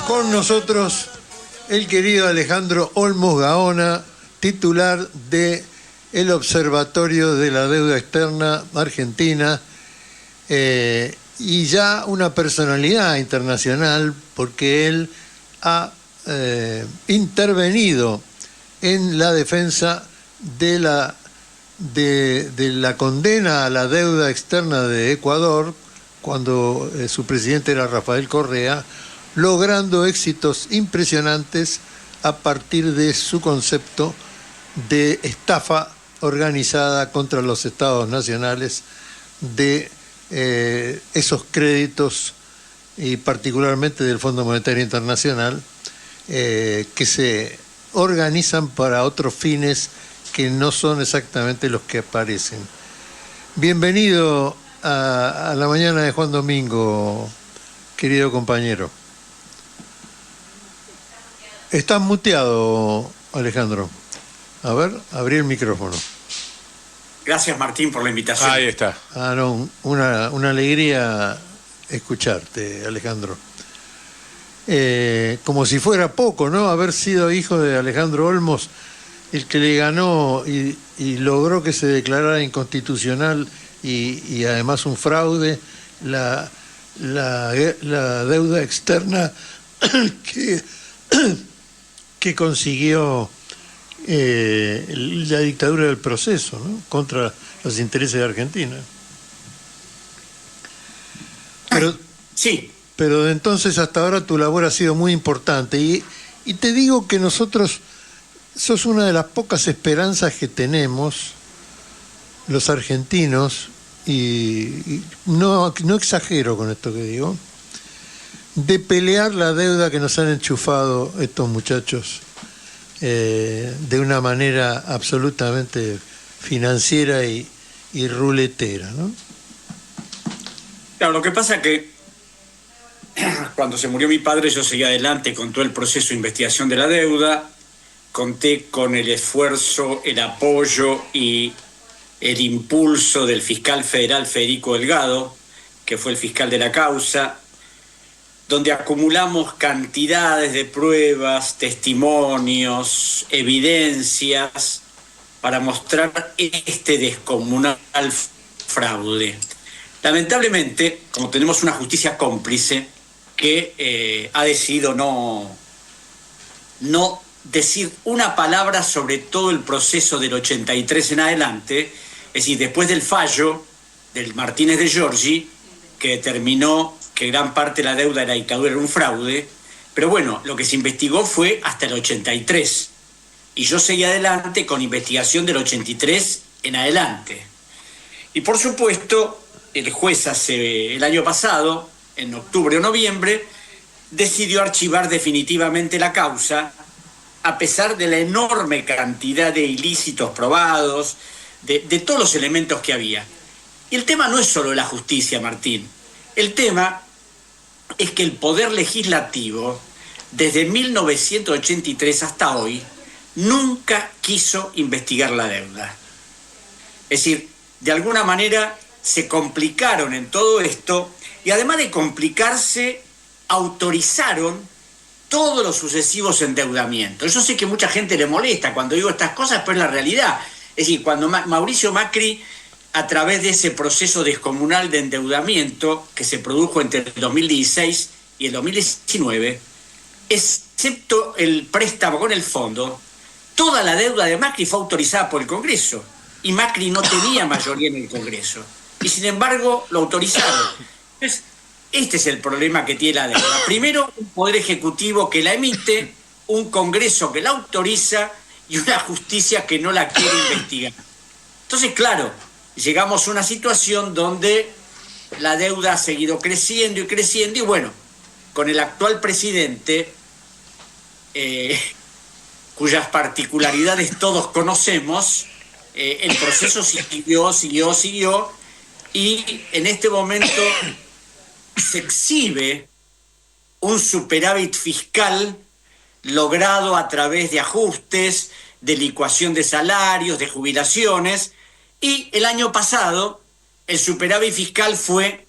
Con nosotros el querido Alejandro Olmos Gaona, titular de el Observatorio de la Deuda Externa Argentina, y ya una personalidad internacional porque él ha intervenido en la defensa de la condena a la deuda externa de Ecuador cuando su presidente era Rafael Correa, logrando éxitos impresionantes a partir de su concepto de estafa organizada contra los estados nacionales de esos créditos y particularmente del Fondo Monetario Internacional que se organizan para otros fines que no son exactamente los que aparecen. Bienvenido a la mañana de Juan Domingo, querido compañero. Estás muteado, Alejandro. A ver, abrí el micrófono. Gracias, Martín, por la invitación. Ahí está. No, una alegría escucharte, Alejandro. Como si fuera poco, ¿no? Haber sido hijo de Alejandro Olmos, el que le ganó y logró que se declarara inconstitucional y además un fraude la deuda externa que consiguió la dictadura del proceso, ¿no? Contra los intereses de Argentina. Sí. Pero de entonces hasta ahora tu labor ha sido muy importante y te digo que nosotros sos una de las pocas esperanzas que tenemos los argentinos, y no exagero con esto que digo, de pelear la deuda que nos han enchufado estos muchachos de una manera absolutamente financiera y ruletera, ¿no? Claro, lo que pasa es que cuando se murió mi padre yo seguí adelante con todo el proceso de investigación de la deuda, conté con el esfuerzo, el apoyo y el impulso del fiscal federal Federico Delgado, que fue el fiscal de la causa, donde acumulamos cantidades de pruebas, testimonios, evidencias para mostrar este descomunal fraude. Lamentablemente, como tenemos una justicia cómplice que ha decidido no decir una palabra sobre todo el proceso del 83 en adelante, es decir, después del fallo del Martínez de Giorgi, que determinó que gran parte de la deuda de la dictadura era un fraude, pero bueno, lo que se investigó fue hasta el 83, y yo seguí adelante con investigación del 83 en adelante. Y por supuesto, el juez el año pasado, en octubre o noviembre, decidió archivar definitivamente la causa, a pesar de la enorme cantidad de ilícitos probados, de todos los elementos que había. Y el tema no es solo la justicia, Martín. El tema es que el Poder Legislativo, desde 1983 hasta hoy, nunca quiso investigar la deuda. Es decir, de alguna manera se complicaron en todo esto y además de complicarse, autorizaron todos los sucesivos endeudamientos. Yo sé que mucha gente le molesta cuando digo estas cosas, pero es la realidad. Es decir, cuando Mauricio Macri, a través de ese proceso descomunal de endeudamiento que se produjo entre el 2016 y el 2019, excepto el préstamo con el fondo, toda la deuda de Macri fue autorizada por el Congreso y Macri no tenía mayoría en el Congreso y sin embargo lo autorizaron. Entonces, este es el problema que tiene la deuda. Primero, un Poder Ejecutivo que la emite, un Congreso que la autoriza y una justicia que no la quiere investigar. Entonces, claro, llegamos a una situación donde la deuda ha seguido creciendo y creciendo y bueno, con el actual presidente, cuyas particularidades todos conocemos, el proceso siguió y en este momento se exhibe un superávit fiscal logrado a través de ajustes, de licuación de salarios, de jubilaciones, y el año pasado el superávit fiscal fue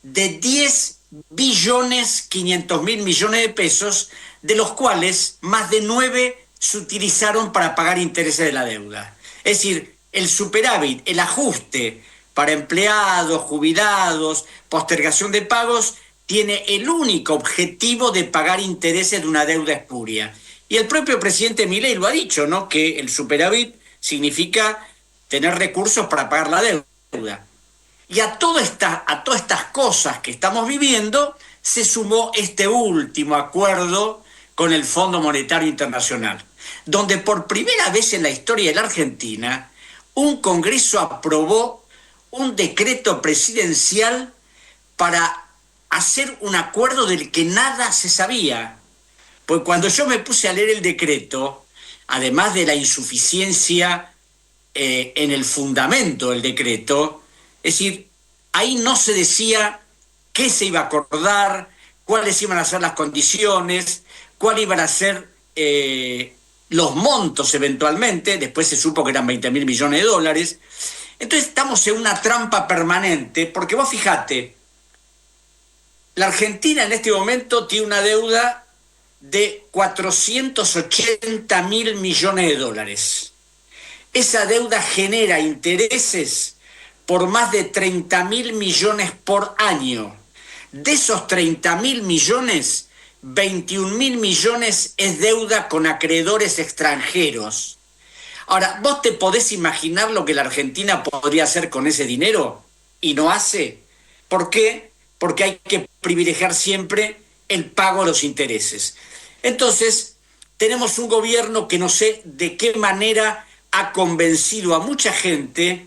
de 10 3.500.000 millones de pesos, de los cuales más de 9 se utilizaron para pagar intereses de la deuda. Es decir, el superávit, el ajuste para empleados, jubilados, postergación de pagos, tiene el único objetivo de pagar intereses de una deuda espuria. Y el propio presidente Milei lo ha dicho, ¿no? Que el superávit significa tener recursos para pagar la deuda. Y a todas estas cosas que estamos viviendo se sumó este último acuerdo con el Fondo Monetario Internacional, donde por primera vez en la historia de la Argentina, un Congreso aprobó un decreto presidencial para hacer un acuerdo del que nada se sabía. Pues cuando yo me puse a leer el decreto, además de la insuficiencia en el fundamento del decreto, es decir, ahí no se decía qué se iba a acordar, cuáles iban a ser las condiciones, cuáles iban a ser los montos eventualmente. Después se supo que eran 20.000 millones de dólares. Entonces estamos en una trampa permanente, porque vos fijate, la Argentina en este momento tiene una deuda de 480.000 millones de dólares. Esa deuda genera intereses por más de 30.000 millones por año. De esos 30.000 millones, 21.000 millones es deuda con acreedores extranjeros. Ahora, ¿vos te podés imaginar lo que la Argentina podría hacer con ese dinero? Y no hace. ¿Por qué? Porque hay que privilegiar siempre el pago de los intereses. Entonces, tenemos un gobierno que no sé de qué manera ha convencido a mucha gente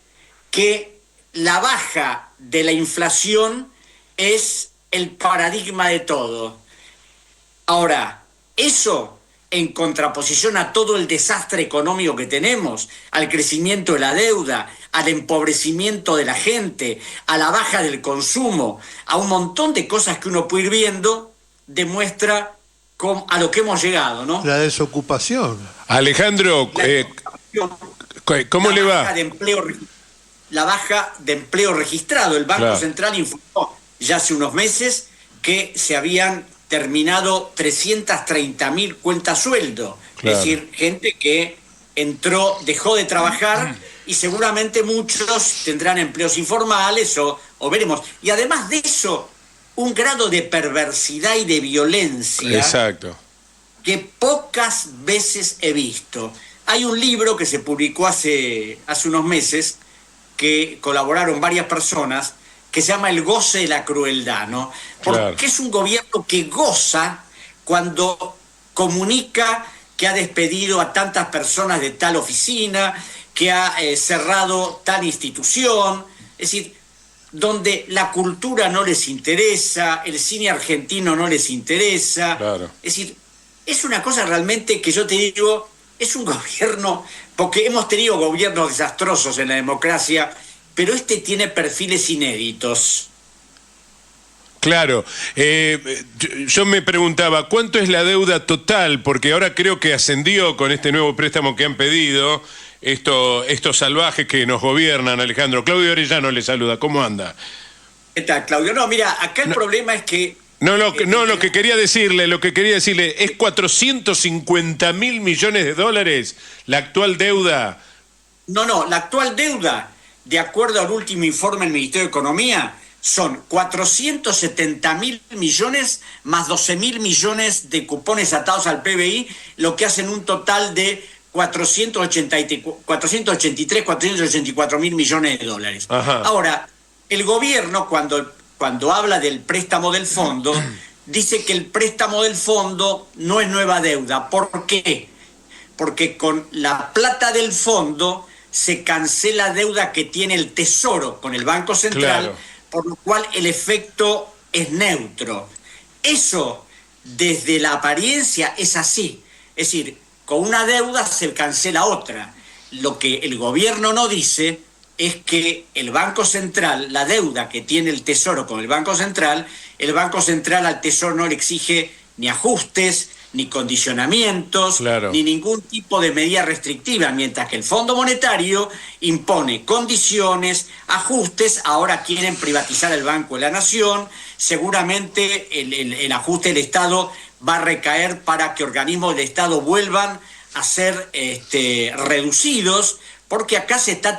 que la baja de la inflación es el paradigma de todo. Ahora, eso en contraposición a todo el desastre económico que tenemos, al crecimiento de la deuda, al empobrecimiento de la gente, a la baja del consumo, a un montón de cosas que uno puede ir viendo, demuestra a lo que hemos llegado, ¿no? La desocupación. Alejandro, ¿cómo le va? La baja de empleo registrado. El Banco Central informó ya hace unos meses que se habían terminado 330.000 cuentas sueldo. Claro. Es decir, gente que dejó de trabajar y seguramente muchos tendrán empleos informales o veremos. Y además de eso, un grado de perversidad y de violencia. Exacto. Que pocas veces he visto. Hay un libro que se publicó hace unos meses, que colaboraron varias personas, que se llama El goce de la crueldad, ¿no? Porque es un gobierno que goza cuando comunica que ha despedido a tantas personas de tal oficina, que ha cerrado tal institución, es decir, donde la cultura no les interesa, el cine argentino no les interesa. Claro. Es decir, es una cosa realmente que yo te digo, es un gobierno, porque hemos tenido gobiernos desastrosos en la democracia, pero este tiene perfiles inéditos. Claro, yo me preguntaba, ¿cuánto es la deuda total? Porque ahora creo que ascendió con este nuevo préstamo que han pedido estos salvajes que nos gobiernan, Alejandro. Claudio Orellano le saluda, ¿cómo anda? ¿Qué tal, Claudio? No, mira, acá el problema es que... Lo que quería decirle es 450.000 millones de dólares la actual deuda. No, la actual deuda, de acuerdo al último informe del Ministerio de Economía, son 470.000 millones más 12.000 millones de cupones atados al PBI, lo que hacen un total de 484.000 millones de dólares. Ajá. Ahora, el gobierno, cuando habla del préstamo del fondo, dice que el préstamo del fondo no es nueva deuda. ¿Por qué? Porque con la plata del fondo se cancela deuda que tiene el Tesoro con el Banco Central, claro, por lo cual el efecto es neutro. Eso, desde la apariencia, es así. Es decir, con una deuda se cancela otra. Lo que el gobierno no dice es que el Banco Central, la deuda que tiene el Tesoro con el Banco Central al Tesoro no le exige ni ajustes, ni condicionamientos, Claro. ni ningún tipo de medida restrictiva, mientras que el Fondo Monetario impone condiciones, ajustes. Ahora quieren privatizar el Banco de la Nación, seguramente el ajuste del Estado va a recaer para que organismos del Estado vuelvan a ser reducidos, porque acá se está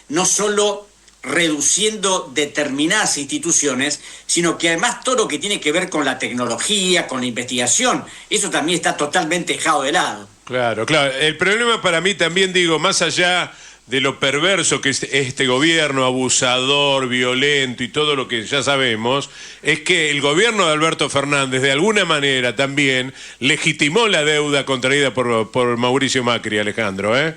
no solo reduciendo determinadas instituciones, sino que además todo lo que tiene que ver con la tecnología, con la investigación, eso también está totalmente dejado de lado. Claro, claro. El problema para mí también, digo, más allá de lo perverso que es este gobierno, abusador, violento y todo lo que ya sabemos, es que el gobierno de Alberto Fernández de alguna manera también legitimó la deuda contraída por Mauricio Macri, Alejandro, ¿eh?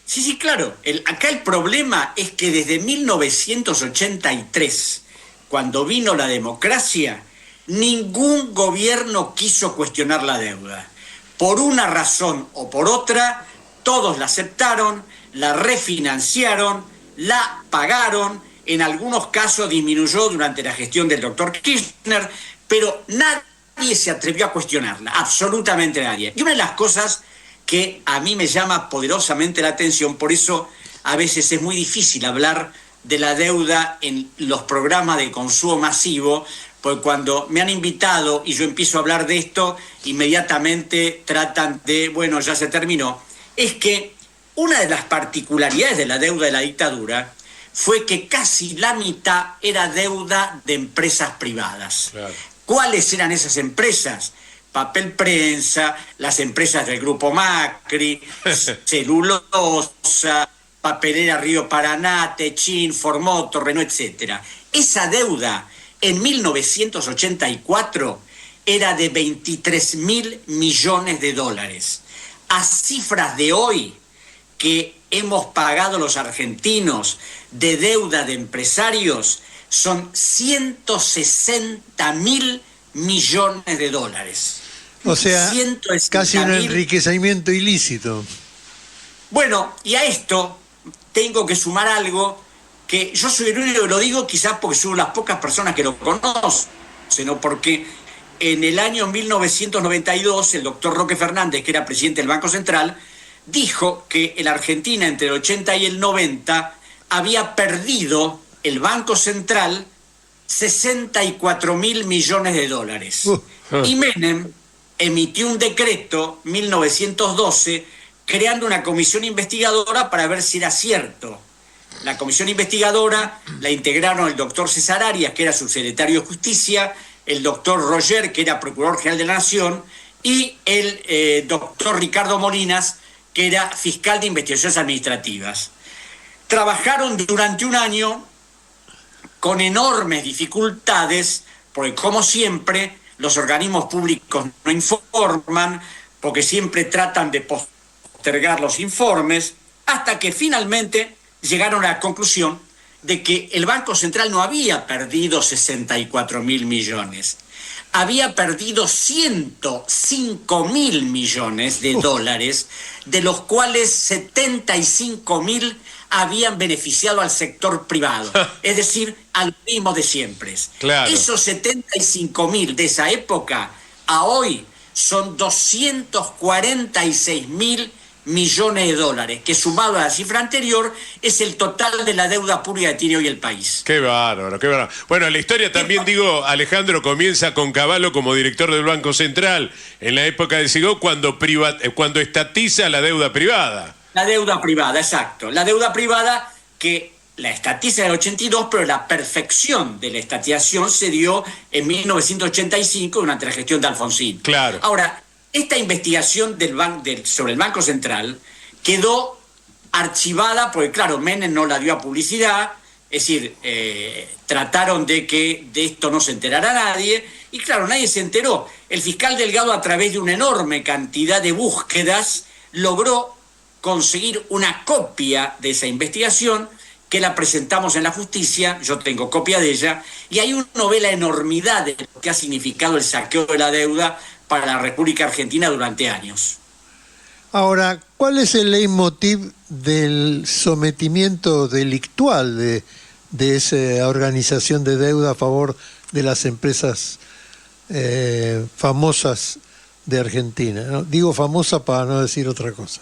Sí, claro. Acá el problema es que desde 1983, cuando vino la democracia, ningún gobierno quiso cuestionar la deuda. Por una razón o por otra, todos la aceptaron, la refinanciaron, la pagaron, en algunos casos disminuyó durante la gestión del doctor Kirchner, pero nadie se atrevió a cuestionarla, absolutamente nadie. Y una de las cosas que a mí me llama poderosamente la atención, por eso a veces es muy difícil hablar de la deuda en los programas de consumo masivo, porque cuando me han invitado y yo empiezo a hablar de esto, inmediatamente tratan de, bueno, ya se terminó. Es que una de las particularidades de la deuda de la dictadura fue que casi la mitad era deuda de empresas privadas. Claro. ¿Cuáles eran esas empresas? Papel prensa, las empresas del Grupo Macri, celulosa, papelera Río Paraná, Techín, Formoto, Renault, etc. Esa deuda en 1984 era de 23.000 millones de dólares. A cifras de hoy que hemos pagado los argentinos de deuda de empresarios son 160.000 millones de dólares. O sea, casi un 160.000. enriquecimiento ilícito. Bueno, y a esto tengo que sumar algo que yo soy el único que lo digo, quizás porque soy las pocas personas que lo conocen, sino porque en el año 1992 el doctor Roque Fernández, que era presidente del Banco Central, dijo que en la Argentina entre el 80 y el 90 había perdido el Banco Central 64.000 millones de dólares. Y Menem emitió un decreto, 1912, creando una comisión investigadora para ver si era cierto. La comisión investigadora la integraron el doctor César Arias, que era subsecretario de Justicia, el doctor Roger, que era procurador general de la Nación, y el doctor Ricardo Molinas, que era fiscal de investigaciones administrativas. Trabajaron durante un año con enormes dificultades, porque como siempre los organismos públicos no informan, porque siempre tratan de postergar los informes, hasta que finalmente llegaron a la conclusión de que el Banco Central no había perdido 64.000 millones, había perdido 105.000 millones de dólares, de los cuales 75.000 habían beneficiado al sector privado, es decir, al mismo de siempre. Claro. Esos 75.000 de esa época a hoy son 246.000 millones de dólares, que sumado a la cifra anterior es el total de la deuda pública que tiene hoy el país. Qué bárbaro, qué bárbaro. Bueno, la historia también, digo, Alejandro, comienza con Cavallo como director del Banco Central en la época de Sigó, cuando estatiza la deuda privada. La deuda privada, exacto. La deuda privada que la estatiza en el 82, pero la perfección de la estatización se dio en 1985 durante la gestión de Alfonsín. Claro. Ahora, esta investigación sobre el Banco Central quedó archivada porque, claro, Menem no la dio a publicidad, es decir, trataron de que de esto no se enterara nadie, y claro, nadie se enteró. El fiscal Delgado, a través de una enorme cantidad de búsquedas, logró conseguir una copia de esa investigación que la presentamos en la justicia, yo tengo copia de ella, y ahí uno ve la enormidad de lo que ha significado el saqueo de la deuda para la República Argentina durante años. Ahora, ¿cuál es el leitmotiv del sometimiento delictual de esa organización de deuda a favor de las empresas famosas de Argentina, ¿no? Digo famosa para no decir otra cosa.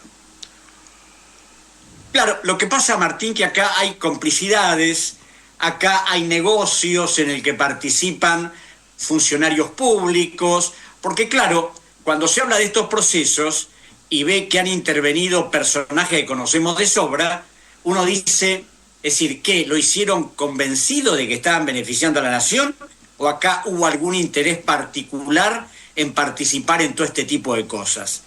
Claro, lo que pasa, Martín, que acá hay complicidades, acá hay negocios en el que participan funcionarios públicos, porque claro, cuando se habla de estos procesos y ve que han intervenido personajes que conocemos de sobra, uno dice, es decir, ¿qué? ¿Lo hicieron convencido de que estaban beneficiando a la nación? ¿O acá hubo algún interés particular en participar en todo este tipo de cosas?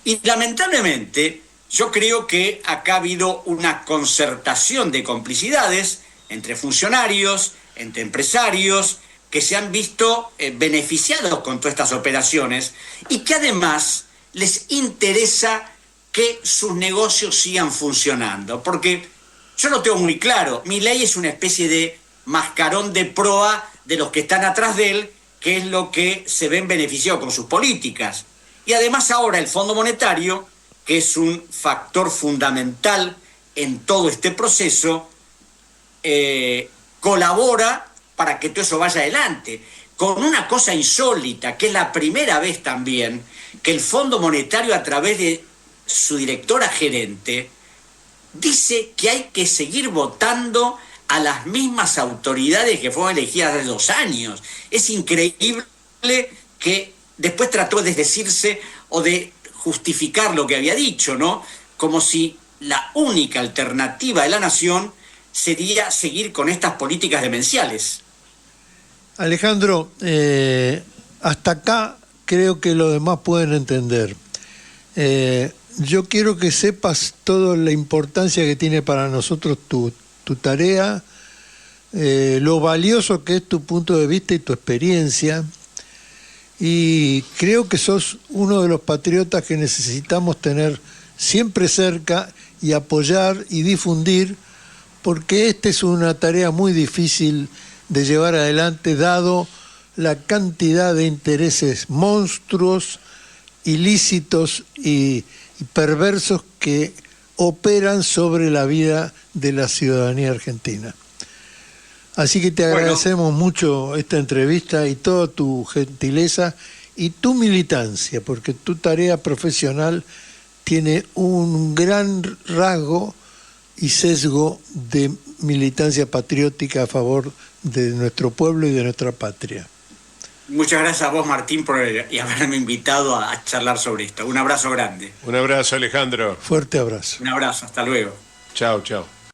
Y lamentablemente, yo creo que acá ha habido una concertación de complicidades entre funcionarios, entre empresarios, que se han visto beneficiados con todas estas operaciones y que además les interesa que sus negocios sigan funcionando. Porque yo lo tengo muy claro, Milei es una especie de mascarón de proa de los que están atrás de él, que es lo que se ven beneficiados con sus políticas. Y además ahora el Fondo Monetario, que es un factor fundamental en todo este proceso, colabora para que todo eso vaya adelante, con una cosa insólita, que es la primera vez también que el Fondo Monetario, a través de su directora gerente, dice que hay que seguir votando a las mismas autoridades que fueron elegidas hace 2 años. Es increíble que después trató de desdecirse o de justificar lo que había dicho, ¿no? Como si la única alternativa de la nación sería seguir con estas políticas demenciales. Alejandro, hasta acá creo que los demás pueden entender. Yo quiero que sepas toda la importancia que tiene para nosotros tu tarea, lo valioso que es tu punto de vista y tu experiencia, y creo que sos uno de los patriotas que necesitamos tener siempre cerca y apoyar y difundir, porque esta es una tarea muy difícil de llevar adelante, dado la cantidad de intereses monstruos, ilícitos y perversos que operan sobre la vida de la ciudadanía argentina. Así que te agradecemos mucho esta entrevista y toda tu gentileza y tu militancia, porque tu tarea profesional tiene un gran rasgo y sesgo de militancia patriótica a favor de nuestro pueblo y de nuestra patria. Muchas gracias a vos, Martín, por haberme invitado a charlar sobre esto. Un abrazo grande. Un abrazo, Alejandro. Fuerte abrazo. Un abrazo, hasta luego. Chao, chao.